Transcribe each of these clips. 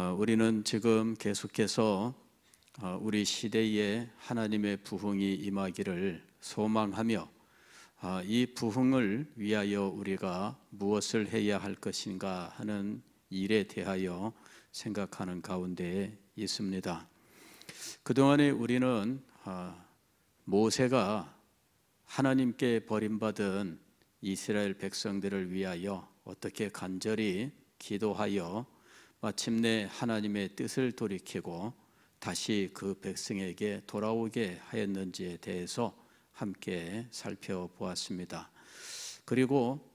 우리는 지금 계속해서 우리 시대에 하나님의 부흥이 임하기를 소망하며 이 부흥을 위하여 우리가 무엇을 해야 할 것인가 하는 일에 대하여 생각하는 가운데 있습니다. 그동안에 우리는 모세가 하나님께 버림받은 이스라엘 백성들을 위하여 어떻게 간절히 기도하여 마침내 하나님의 뜻을 돌이키고 다시 그 백성에게 돌아오게 하였는지에 대해서 함께 살펴보았습니다. 그리고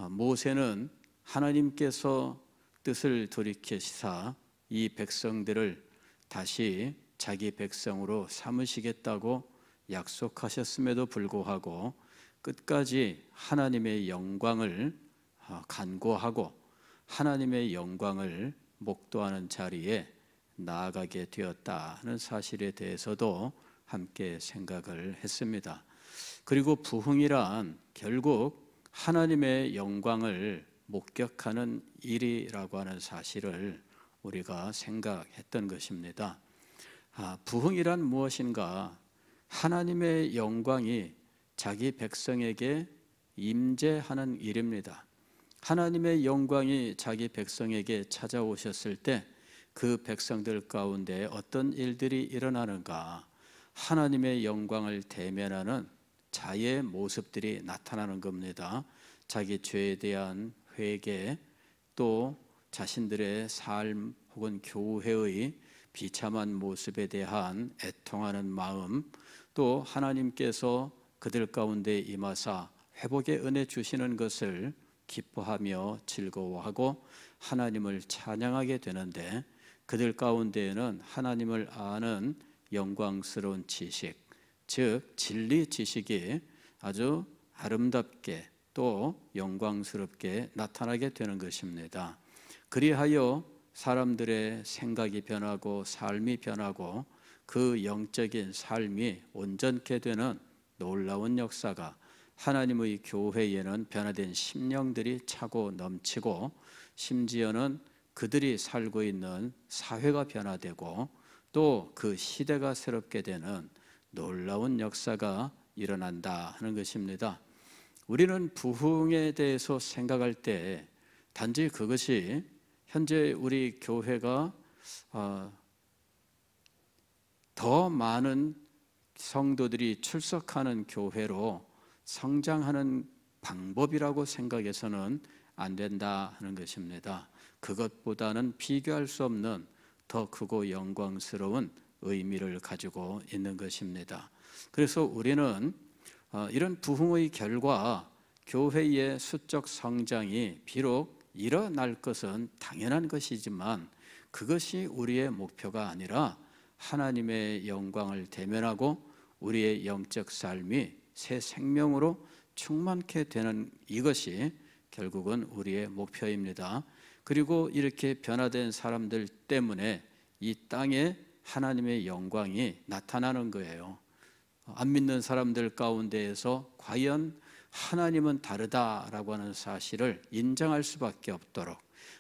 모세는 하나님께서 뜻을 돌이키시사 이 백성들을 다시 자기 백성으로 삼으시겠다고 약속하셨음에도 불구하고 끝까지 하나님의 영광을 간구하고 하나님의 영광을 목도하는 자리에 나아가게 되었다는 사실에 대해서도 함께 생각을 했습니다. 그리고 부흥이란 결국 하나님의 영광을 목격하는 일이라고 하는 사실을 우리가 생각했던 것입니다. 부흥이란 무엇인가? 하나님의 영광이 자기 백성에게 임재하는 일입니다. 하나님의 영광이 자기 백성에게 찾아오셨을 때 그 백성들 가운데 어떤 일들이 일어나는가? 하나님의 영광을 대면하는 자의 모습들이 나타나는 겁니다. 자기 죄에 대한 회개, 또 자신들의 삶 혹은 교회의 비참한 모습에 대한 애통하는 마음, 또 하나님께서 그들 가운데 임하사 회복의 은혜 주시는 것을 기뻐하며 즐거워하고 하나님을 찬양하게 되는데, 그들 가운데에는 하나님을 아는 영광스러운 지식, 즉 진리 지식이 아주 아름답게 또 영광스럽게 나타나게 되는 것입니다. 그리하여 사람들의 생각이 변하고 삶이 변하고 그 영적인 삶이 온전케 되는 놀라운 역사가 하나님의 교회에는 변화된 심령들이 차고 넘치고, 심지어는 그들이 살고 있는 사회가 변화되고 또 그 시대가 새롭게 되는 놀라운 역사가 일어난다 하는 것입니다. 우리는 부흥에 대해서 생각할 때 단지 그것이 현재 우리 교회가 더 많은 성도들이 출석하는 교회로 성장하는 방법이라고 생각해서는 안 된다 하는 것입니다. 그것보다는 비교할 수 없는 더 크고 영광스러운 의미를 가지고 있는 것입니다. 그래서 우리는 이런 부흥의 결과 교회의 수적 성장이 비록 일어날 것은 당연한 것이지만 그것이 우리의 목표가 아니라 하나님의 영광을 대면하고 우리의 영적 삶이 새 생명으로 충만케 되는 이것이 결국은 우리의 목표입니다. 그리고 이렇게 변화된 사람들 때문에 이 땅에 하나님의 영광이 나타나는 거예요. 안 믿는 사람들 가운데에서 과연 하나님은 다르다라고 하는 사실을 인정할 수밖에 없도록,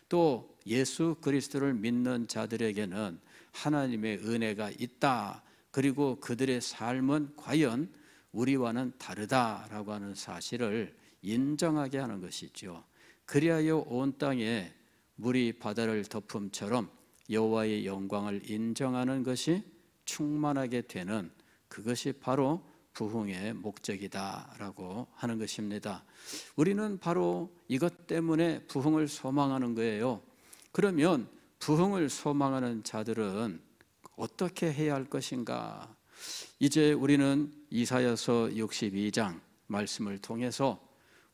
또 예수 그리스도를 믿는 자들에게는 하나님의 은혜가 있다, 그리고 그들의 삶은 과연 우리와는 다르다라고 하는 사실을 인정하게 하는 것이죠. 그리하여 온 땅에 물이 바다를 덮음처럼 여호와의 영광을 인정하는 것이 충만하게 되는, 그것이 바로 부흥의 목적이다라고 하는 것입니다. 우리는 바로 이것 때문에 부흥을 소망하는 거예요. 그러면 부흥을 소망하는 자들은 어떻게 해야 할 것인가? 이제 우리는 이사야서 62장 말씀을 통해서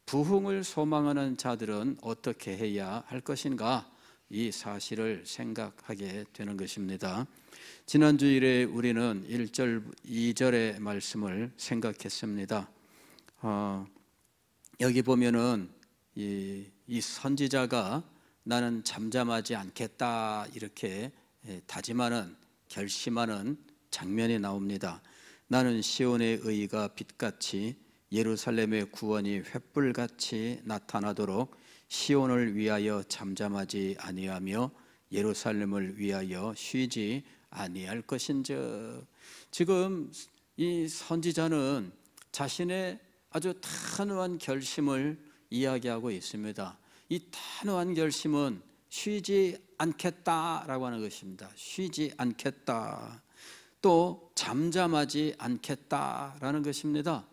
부흥을 소망하는 자들은 어떻게 해야 할 것인가, 이 사실을 생각하게 되는 것입니다. 지난 주일에 우리는 1절, 2절의 말씀을 생각했습니다. 여기 보면은 이 선지자가 나는 잠잠하지 않겠다 이렇게 다짐하는, 결심하는 장면이 나옵니다. 나는 시온의 의가 빛같이 예루살렘의 구원이 횃불같이 나타나도록 시온을 위하여 잠잠하지 아니하며 예루살렘을 위하여 쉬지 아니할 것인즉. 지금 이 선지자는 자신의 아주 단호한 결심을 이야기하고 있습니다. 이 단호한 결심은 쉬지 않겠다라고 하는 것입니다. 쉬지 않겠다. 또 잠잠하지 않겠다라는 것입니다.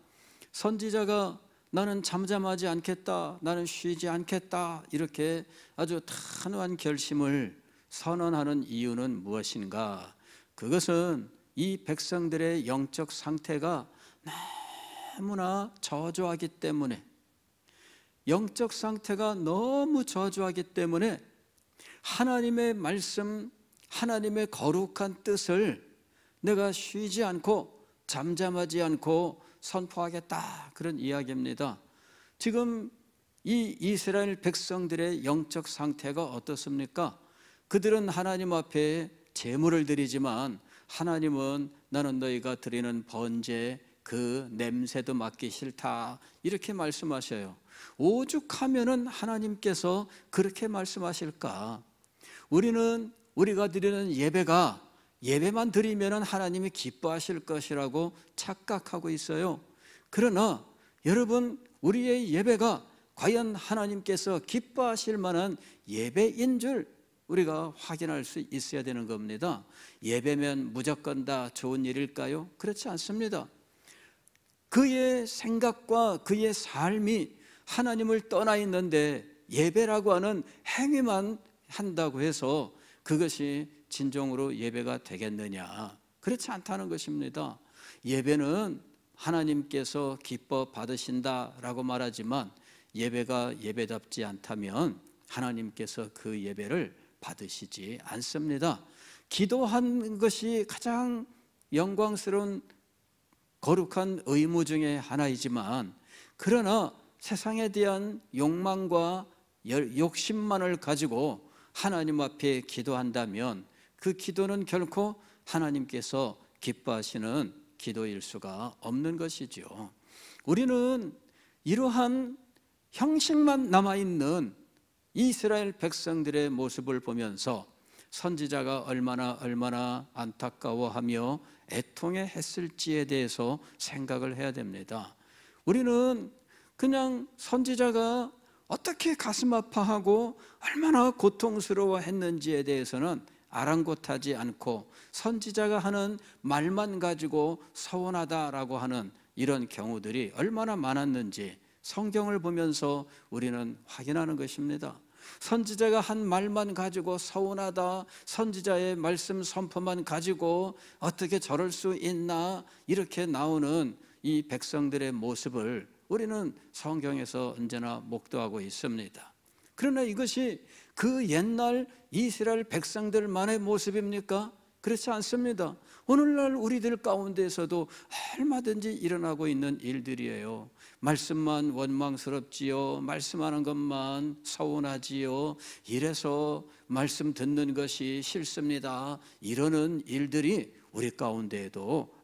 선지자가 나는 잠잠하지 않겠다, 나는 쉬지 않겠다, 이렇게 아주 단호한 결심을 선언하는 이유는 무엇인가? 그것은 이 백성들의 영적 상태가 너무나 저조하기 때문에, 영적 상태가 너무 저조하기 때문에 하나님의 말씀, 하나님의 거룩한 뜻을 내가 쉬지 않고 잠잠하지 않고 선포하겠다, 그런 이야기입니다. 지금 이 이스라엘 백성들의 영적 상태가 어떻습니까? 그들은 하나님 앞에 제물을 드리지만 하나님은 나는 너희가 드리는 번제 그 냄새도 맡기 싫다, 이렇게 말씀하셔요. 오죽하면은 하나님께서 그렇게 말씀하실까? 우리는 우리가 드리는 예배만 드리면 하나님이 기뻐하실 것이라고 착각하고 있어요. 그러나 여러분, 우리의 예배가 과연 하나님께서 기뻐하실 만한 예배인 줄 우리가 확인할 수 있어야 되는 겁니다. 예배면 무조건 다 좋은 일일까요? 그렇지 않습니다. 그의 생각과 그의 삶이 하나님을 떠나 있는데 예배라고 하는 행위만 한다고 해서 그것이 진정으로 예배가 되겠느냐? 그렇지 않다는 것입니다. 예배는 하나님께서 기뻐 받으신다라고 말하지만 예배가 예배답지 않다면 하나님께서 그 예배를 받으시지 않습니다. 기도한 것이 가장 영광스러운 거룩한 의무 중에 하나이지만, 그러나 세상에 대한 욕망과 욕심만을 가지고 하나님 앞에 기도한다면 그 기도는 결코 하나님께서 기뻐하시는 기도일 수가 없는 것이죠. 우리는 이러한 형식만 남아있는 이스라엘 백성들의 모습을 보면서 선지자가 얼마나 안타까워하며 애통해했을지에 대해서 생각을 해야 됩니다. 우리는 그냥 선지자가 어떻게 가슴 아파하고 얼마나 고통스러워했는지에 대해서는 아랑곳하지 않고 선지자가 하는 말만 가지고 서운하다라고 하는 이런 경우들이 얼마나 많았는지 성경을 보면서 우리는 확인하는 것입니다. 선지자가 한 말만 가지고 서운하다, 선지자의 말씀 선포만 가지고 어떻게 저럴 수 있나, 이렇게 나오는 이 백성들의 모습을 우리는 성경에서 언제나 목도하고 있습니다. 그러나 이것이 그 옛날 이스라엘 백성들만의 모습입니까? 그렇지 않습니다. 오늘날 우리들 가운데서도 얼마든지 일어나고 있는 일들이에요. 말씀만 원망스럽지요, 말씀하는 것만 서운하지요, 이래서 말씀 듣는 것이 싫습니다, 이러는 일들이 우리 가운데에도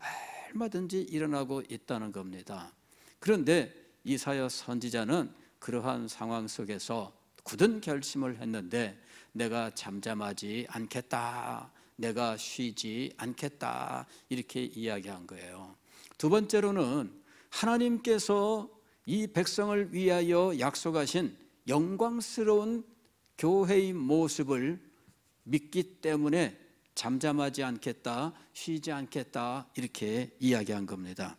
얼마든지 일어나고 있다는 겁니다. 그런데 이사야 선지자는 그러한 상황 속에서 굳은 결심을 했는데, 내가 잠잠하지 않겠다, 내가 쉬지 않겠다, 이렇게 이야기한 거예요. 두 번째로는 하나님께서 이 백성을 위하여 약속하신 영광스러운 교회의 모습을 믿기 때문에 잠잠하지 않겠다, 쉬지 않겠다, 이렇게 이야기한 겁니다.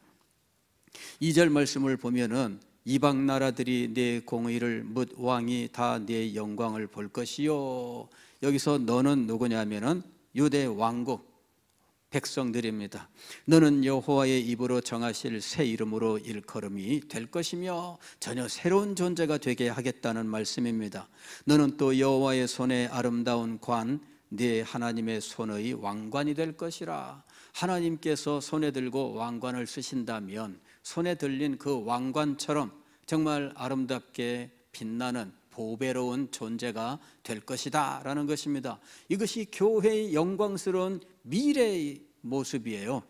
2절 말씀을 보면은 이방 나라들이 내 공의를 묻 왕이 다 내 영광을 볼 것이요. 여기서 너는 누구냐면은 유대 왕국 백성들입니다. 너는 여호와의 입으로 정하실 새 이름으로 일컬음이 될 것이며 전혀 새로운 존재가 되게 하겠다는 말씀입니다. 너는 또 여호와의 손에 아름다운 관, 네 하나님의 손의 왕관이 될 것이라. 하나님께서 손에 들고 왕관을 쓰신다면 손에 들린 그 왕관처럼 정말 아름답게 빛나는 보배로운 존재가 될 것이다 라는 것입니다. 이것이 교회의 영광스러운 미래의 모습이에요.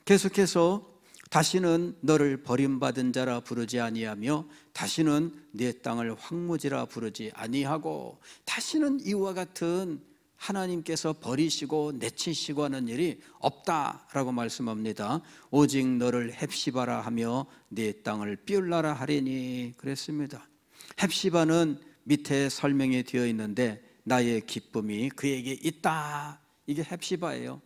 계속해서 다시는 너를 버림받은 자라 부르지 아니하며 다시는 네 땅을 황무지라 부르지 아니하고, 다시는 이와 같은 하나님께서 버리시고 내치시고 하는 일이 없다라고 말씀합니다. 오직 너를 헵시바라 하며 네 땅을 비울라라 하리니 그랬습니다. 헵시바는 밑에 설명이 되어 있는데 나의 기쁨이 그에게 있다. 이게 헵시바예요.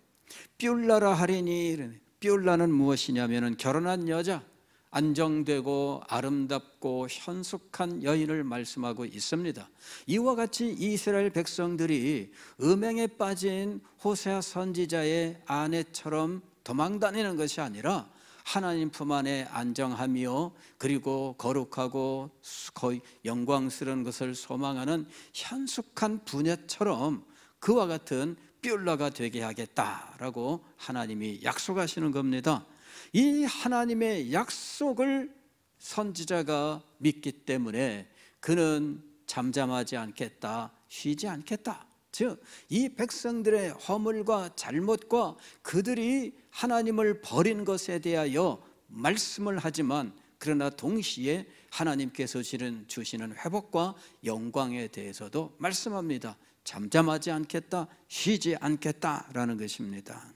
비울라라 하리니, 비울라는 무엇이냐면 결혼한 여자, 안정되고 아름답고 현숙한 여인을 말씀하고 있습니다. 이와 같이 이스라엘 백성들이 음행에 빠진 호세아 선지자의 아내처럼 도망다니는 것이 아니라 하나님 품 안에 안정하며 그리고 거룩하고 거의 영광스러운 것을 소망하는 현숙한 부녀처럼 그와 같은 비울라가 되게 하겠다라고 하나님이 약속하시는 겁니다. 이 하나님의 약속을 선지자가 믿기 때문에 그는 잠잠하지 않겠다, 쉬지 않겠다. 즉, 이 백성들의 허물과 잘못과 그들이 하나님을 버린 것에 대하여 말씀을 하지만 그러나 동시에 하나님께서 주시는 회복과 영광에 대해서도 말씀합니다. 잠잠하지 않겠다, 쉬지 않겠다라는 것입니다.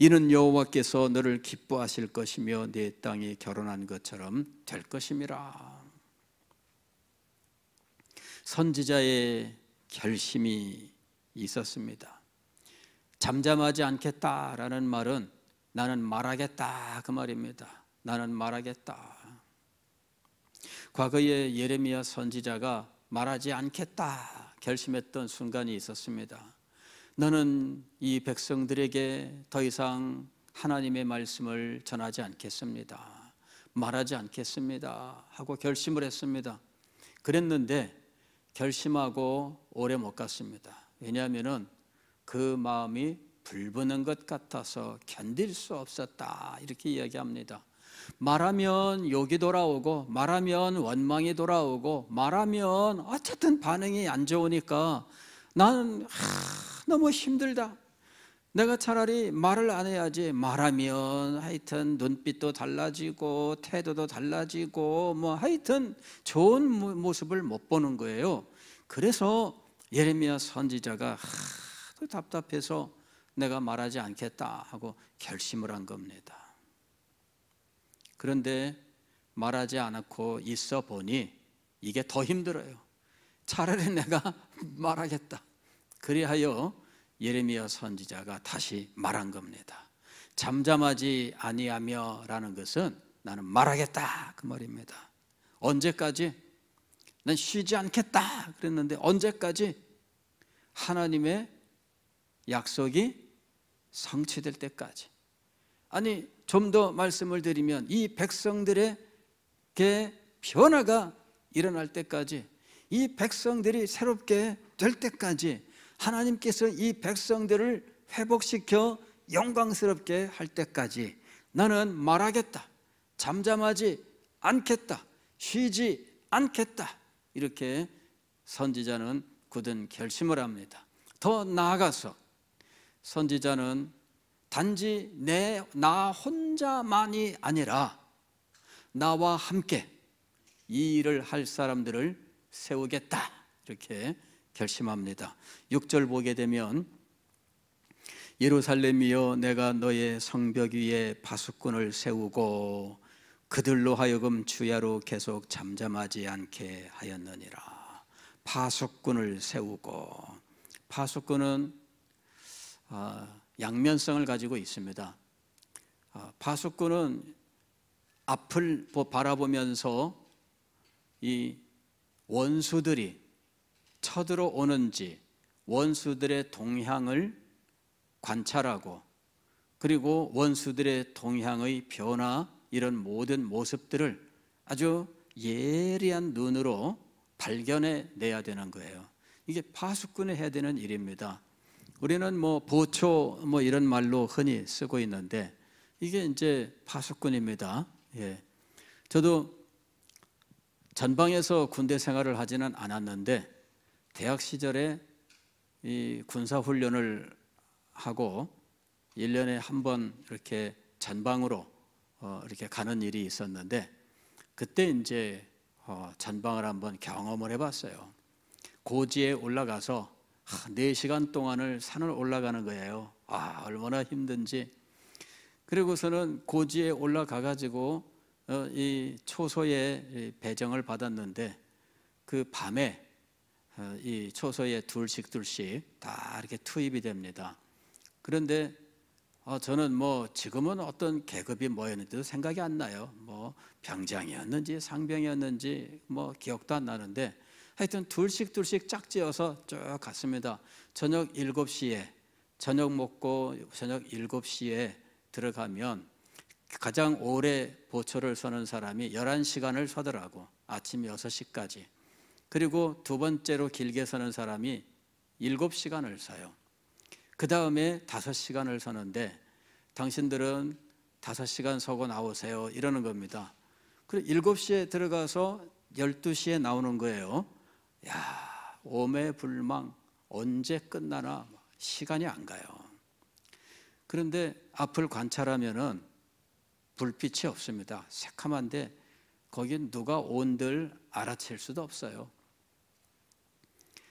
이는 여호와께서 너를 기뻐하실 것이며 네 땅이 결혼한 것처럼 될 것임이라. 선지자의 결심이 있었습니다. 잠잠하지 않겠다라는 말은 나는 말하겠다 그 말입니다. 나는 말하겠다. 과거에 예레미야 선지자가 말하지 않겠다 결심했던 순간이 있었습니다. 너는 이 백성들에게 더 이상 하나님의 말씀을 전하지 않겠습니다. 말하지 않겠습니다 하고 결심을 했습니다. 그랬는데 결심하고 오래 못 갔습니다. 왜냐하면 그 마음이 불붙는 것 같아서 견딜 수 없었다 이렇게 이야기합니다. 말하면 욕이 돌아오고 말하면 원망이 돌아오고 말하면 어쨌든 반응이 안 좋으니까 나는 너무 힘들다. 내가 차라리 말을 안 해야지. 말하면 하여튼 눈빛도 달라지고 태도도 달라지고 뭐 하여튼 좋은 모습을 못 보는 거예요. 그래서 예레미야 선지자가 하도 답답해서 내가 말하지 않겠다 하고 결심을 한 겁니다. 그런데 말하지 않고 있어 보니 이게 더 힘들어요. 차라리 내가 말하겠다. 그리하여 예레미야 선지자가 다시 말한 겁니다. 잠잠하지 아니하며 라는 것은 나는 말하겠다 그 말입니다. 언제까지? 난 쉬지 않겠다 그랬는데 언제까지? 하나님의 약속이 성취될 때까지. 아니 좀 더 말씀을 드리면 이 백성들에게 변화가 일어날 때까지, 이 백성들이 새롭게 될 때까지, 하나님께서 이 백성들을 회복시켜 영광스럽게 할 때까지 나는 말하겠다, 잠잠하지 않겠다, 쉬지 않겠다 이렇게 선지자는 굳은 결심을 합니다. 더 나아가서 선지자는 단지 나 혼자만이 아니라 나와 함께 이 일을 할 사람들을 세우겠다 이렇게 결심합니다. 6절 보게 되면 예루살렘이여 내가 너의 성벽 위에 파수꾼을 세우고 그들로 하여금 주야로 계속 잠잠하지 않게 하였느니라. 파수꾼을 세우고, 파수꾼은 양면성을 가지고 있습니다. 파수꾼은 앞을 바라보면서 이 원수들이 쳐들어오는지 원수들의 동향을 관찰하고 그리고 원수들의 동향의 변화 이런 모든 모습들을 아주 예리한 눈으로 발견해 내야 되는 거예요. 이게 파수꾼이 해야 되는 일입니다. 우리는 뭐 보초 뭐 이런 말로 흔히 쓰고 있는데 이게 이제 파수꾼입니다. 예. 저도 전방에서 군대 생활을 하지는 않았는데 대학 시절에 이 군사훈련을 하고 1년에 한 번 이렇게 전방으로 이렇게 가는 일이 있었는데 그때 이제 전방을 한번 경험을 해봤어요. 고지에 올라가서 4시간 동안을 산을 올라가는 거예요. 얼마나 힘든지. 그리고서는 고지에 올라가 가지고 이 초소에 배정을 받았는데, 그 밤에 이 초소에 둘씩 다 이렇게 투입이 됩니다. 그런데 저는 지금은 어떤 계급이 뭐였는지도 생각이 안 나요. 병장이었는지 상병이었는지 기억도 안 나는데, 하여튼 둘씩 짝지어서 쭉 갔습니다. 저녁 7시에 저녁 먹고 저녁 7시에 들어가면 가장 오래 보초를 서는 사람이 11시간을 서더라고. 아침 6시까지. 그리고 두 번째로 길게 서는 사람이 7시간을 서요. 그 다음에 5시간을 서는데, 당신들은 5시간 서고 나오세요 이러는 겁니다. 그리고 7시에 들어가서 12시에 나오는 거예요. 오매불망, 언제 끝나나 시간이 안 가요. 그런데 앞을 관찰하면은 불빛이 없습니다. 새카만데 거긴 누가 온들 알아챌 수도 없어요.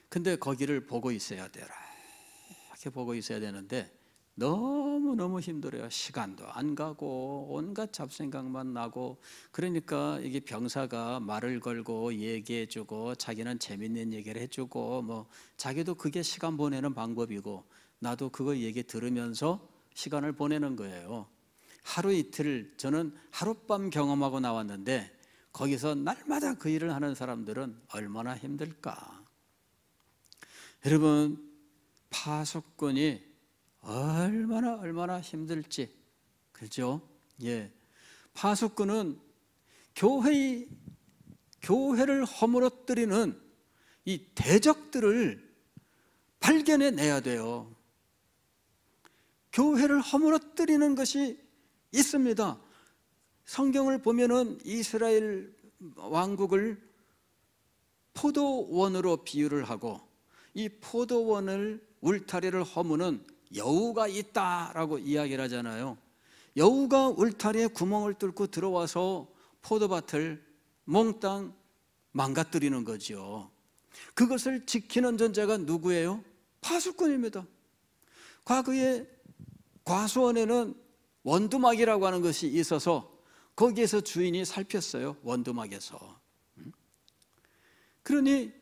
근데 거기를 보고 있어야 돼요. 이렇게 보고 있어야 되는데 너무너무 힘들어요. 시간도 안 가고 온갖 잡생각만 나고. 그러니까 이게 병사가 말을 걸고 얘기해주고 자기는 재밌는 얘기를 해주고 자기도 그게 시간 보내는 방법이고, 나도 그거 얘기 들으면서 시간을 보내는 거예요. 하루 이틀, 저는 하룻밤 경험하고 나왔는데 거기서 날마다 그 일을 하는 사람들은 얼마나 힘들까. 여러분, 파수꾼이 얼마나 힘들지, 그죠? 파수꾼은 교회를 허물어뜨리는 이 대적들을 발견해내야 돼요. 교회를 허물어뜨리는 것이 있습니다. 성경을 보면은 이스라엘 왕국을 포도원으로 비유를 하고, 이 포도원을 울타리를 허무는 여우가 있다라고 이야기를 하잖아요. 여우가 울타리에 구멍을 뚫고 들어와서 포도밭을 몽땅 망가뜨리는 거죠. 그것을 지키는 존재가 누구예요? 파수꾼입니다. 과거에 과수원에는 원두막이라고 하는 것이 있어서 거기에서 주인이 살폈어요. 원두막에서. 그러니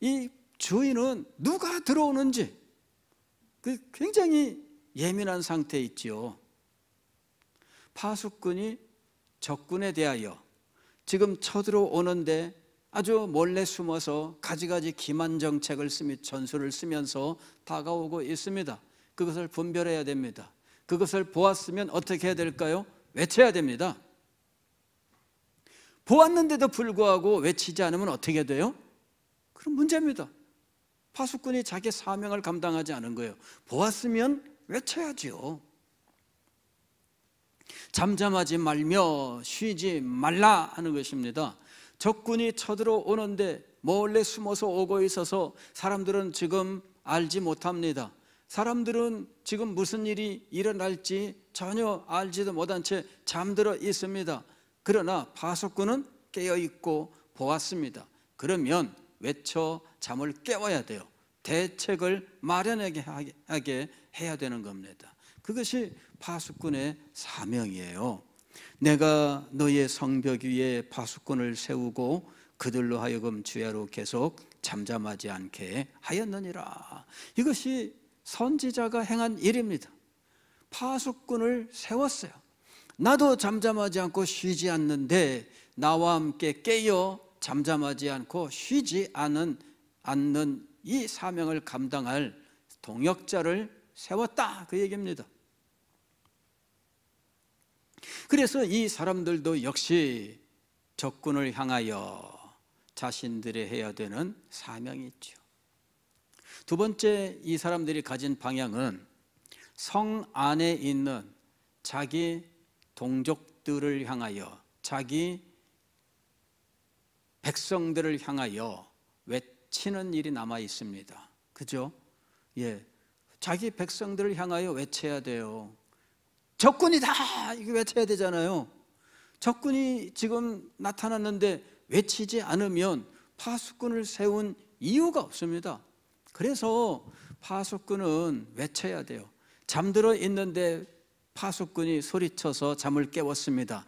이 주인은 누가 들어오는지 굉장히 예민한 상태에 있죠. 파수꾼이 적군에 대하여 지금 쳐들어오는데 아주 몰래 숨어서 가지가지 기만 정책을 전술을 쓰면서 다가오고 있습니다. 그것을 분별해야 됩니다. 그것을 보았으면 어떻게 해야 될까요? 외쳐야 됩니다. 보았는데도 불구하고 외치지 않으면 어떻게 돼요? 그럼 문제입니다. 파수꾼이 자기 사명을 감당하지 않은 거예요. 보았으면 외쳐야지요. 잠잠하지 말며 쉬지 말라 하는 것입니다. 적군이 쳐들어오는데 몰래 숨어서 오고 있어서 사람들은 지금 알지 못합니다. 사람들은 지금 무슨 일이 일어날지 전혀 알지도 못한 채 잠들어 있습니다. 그러나 파수꾼은 깨어있고 보았습니다. 그러면 외쳐 잠을 깨워야 돼요. 대책을 마련하게 해야 되는 겁니다. 그것이 파수꾼의 사명이에요. 내가 너의 성벽 위에 파수꾼을 세우고 그들로 하여금 주야로 계속 잠잠하지 않게 하였느니라. 이것이 선지자가 행한 일입니다. 파수꾼을 세웠어요. 나도 잠잠하지 않고 쉬지 않는데 나와 함께 깨어 잠잠하지 않고 쉬지 않는 이 사명을 감당할 동역자를 세웠다, 그 얘기입니다. 그래서 이 사람들도 역시 적군을 향하여 자신들이 해야 되는 사명이 있죠. 두 번째, 이 사람들이 가진 방향은 성 안에 있는 자기 동족들을 향하여, 자기 백성들을 향하여 외치는 일이 남아 있습니다. 그죠? 자기 백성들을 향하여 외쳐야 돼요. 적군이다! 이거 외쳐야 되잖아요. 적군이 지금 나타났는데 외치지 않으면 파수꾼을 세운 이유가 없습니다. 그래서 파수꾼은 외쳐야 돼요. 잠들어 있는데 파수꾼이 소리쳐서 잠을 깨웠습니다.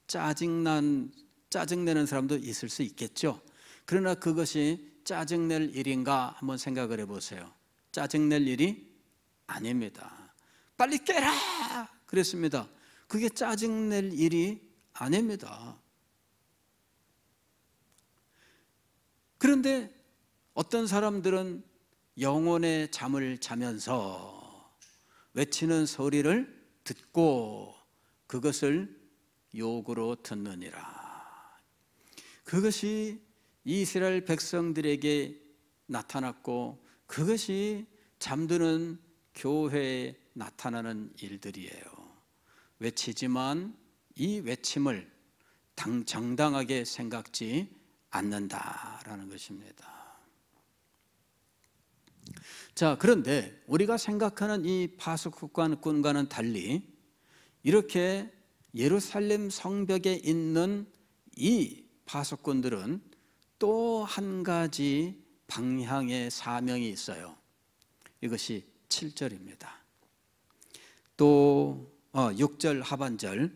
짜증내는 사람도 있을 수 있겠죠. 그러나 그것이 짜증낼 일인가 한번 생각을 해보세요. 짜증낼 일이 아닙니다. 빨리 깨라 그랬습니다. 그게 짜증낼 일이 아닙니다. 그런데 어떤 사람들은 영혼의 잠을 자면서 외치는 소리를 듣고 그것을 욕으로 듣느니라. 그것이 이스라엘 백성들에게 나타났고 그것이 잠드는 교회에 나타나는 일들이에요. 외치지만 이 외침을 정당하게 생각지 않는다라는 것입니다. 자, 그런데 우리가 생각하는 이 파수꾼과는 달리 이렇게 예루살렘 성벽에 있는 이 파수꾼들은 또 한 가지 방향의 사명이 있어요. 이것이 7절입니다. 또 6절 하반절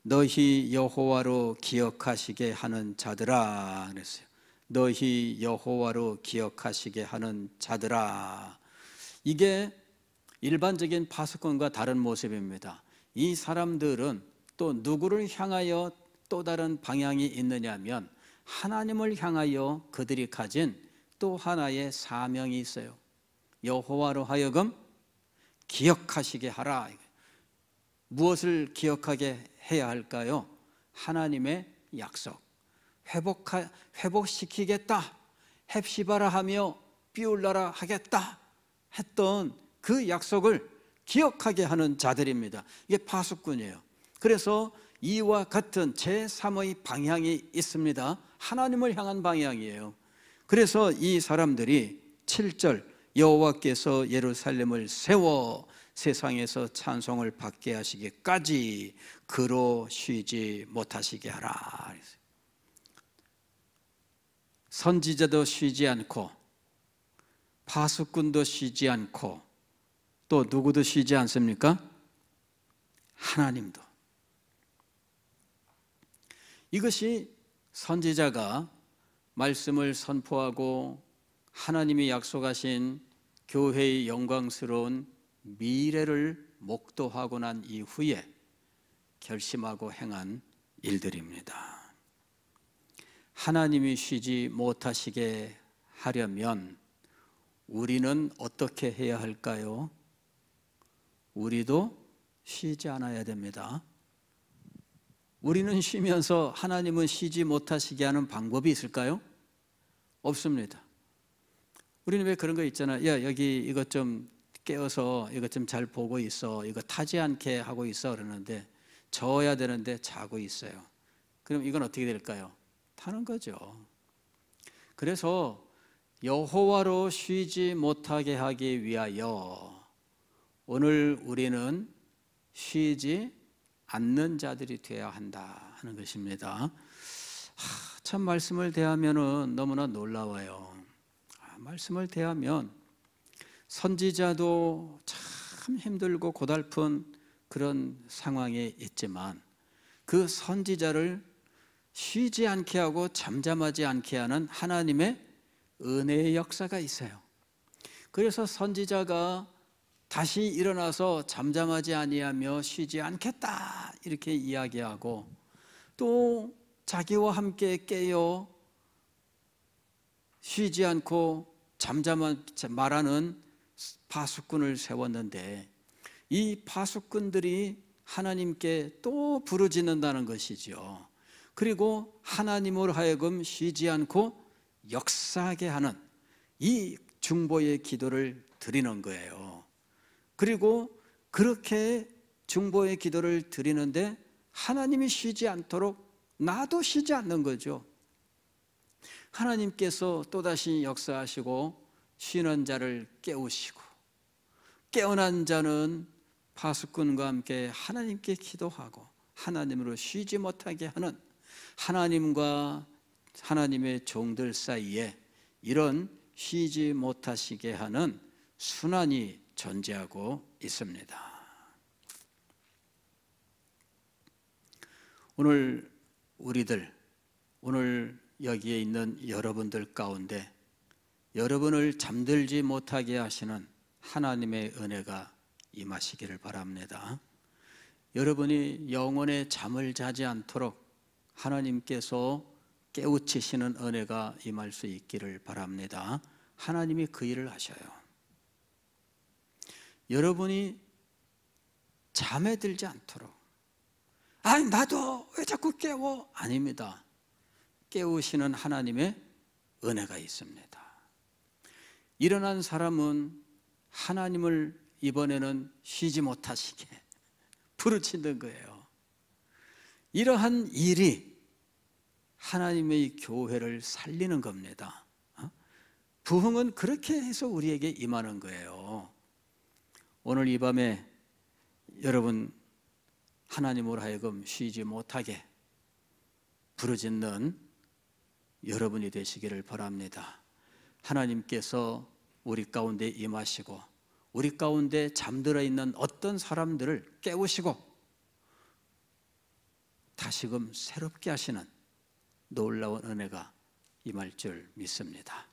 너희 여호와로 기억하시게 하는 자들아 그랬어요. 너희 여호와로 기억하시게 하는 자들아. 이게 일반적인 파수꾼과 다른 모습입니다. 이 사람들은 또 누구를 향하여 또 다른 방향이 있느냐면 하나님을 향하여 그들이 가진 또 하나의 사명이 있어요. 여호와로 하여금 기억하시게 하라. 무엇을 기억하게 해야 할까요? 하나님의 약속. 회복시키겠다. 헵시바라 하며 비울라라 하겠다 했던 그 약속을 기억하게 하는 자들입니다. 이게 파수꾼이에요. 그래서 이와 같은 제3의 방향이 있습니다. 하나님을 향한 방향이에요. 그래서 이 사람들이 7절 여호와께서 예루살렘을 세워 세상에서 찬송을 받게 하시기까지 그로 쉬지 못하시게 하라. 선지자도 쉬지 않고 파수꾼도 쉬지 않고 또 누구도 쉬지 않습니까? 하나님도. 이것이 선지자가 말씀을 선포하고 하나님이 약속하신 교회의 영광스러운 미래를 목도하고 난 이후에 결심하고 행한 일들입니다. 하나님이 쉬지 못하시게 하려면 우리는 어떻게 해야 할까요? 우리도 쉬지 않아야 됩니다. 우리는 쉬면서 하나님은 쉬지 못하시게 하는 방법이 있을까요? 없습니다. 우리는 왜 그런 거 있잖아요. 야, 여기 이것 좀 깨어서 이것 좀 잘 보고 있어. 이거 타지 않게 하고 있어. 그러는데 저어야 되는데 자고 있어요. 그럼 이건 어떻게 될까요? 타는 거죠. 그래서 여호와로 쉬지 못하게 하기 위하여 오늘 우리는 쉬지 않는 자들이 되어야 한다 하는 것입니다. 참 말씀을 대하면 너무나 놀라워요. 말씀을 대하면 선지자도 참 힘들고 고달픈 그런 상황에 있지만 그 선지자를 쉬지 않게 하고 잠잠하지 않게 하는 하나님의 은혜의 역사가 있어요. 그래서 선지자가 다시 일어나서 잠잠하지 아니하며 쉬지 않겠다 이렇게 이야기하고 또 자기와 함께 깨어 쉬지 않고 잠잠하지 말하는 파수꾼을 세웠는데 이 파수꾼들이 하나님께 또 부르짖는다는 것이죠. 그리고 하나님으로 하여금 쉬지 않고 역사하게 하는 이 중보의 기도를 드리는 거예요. 그리고 그렇게 중보의 기도를 드리는데 하나님이 쉬지 않도록 나도 쉬지 않는 거죠. 하나님께서 또다시 역사하시고 쉬는 자를 깨우시고 깨어난 자는 파수꾼과 함께 하나님께 기도하고 하나님으로 쉬지 못하게 하는 하나님과 하나님의 종들 사이에 이런 쉬지 못하시게 하는 순환이 존재하고 있습니다. 오늘 오늘 여기에 있는 여러분들 가운데 여러분을 잠들지 못하게 하시는 하나님의 은혜가 임하시기를 바랍니다. 여러분이 영혼의 잠을 자지 않도록 하나님께서 깨우치시는 은혜가 임할 수 있기를 바랍니다. 하나님이 그 일을 하셔요. 여러분이 잠에 들지 않도록, 아니 나도 왜 자꾸 깨워? 아닙니다. 깨우시는 하나님의 은혜가 있습니다. 일어난 사람은 하나님을 이번에는 쉬지 못하시게 부르짖는 거예요. 이러한 일이 하나님의 교회를 살리는 겁니다. 부흥은 그렇게 해서 우리에게 임하는 거예요. 오늘 이 밤에 여러분 하나님으로 하여금 쉬지 못하게 부르짖는 여러분이 되시기를 바랍니다. 하나님께서 우리 가운데 임하시고 우리 가운데 잠들어 있는 어떤 사람들을 깨우시고 다시금 새롭게 하시는 놀라운 은혜가 임할 줄 믿습니다.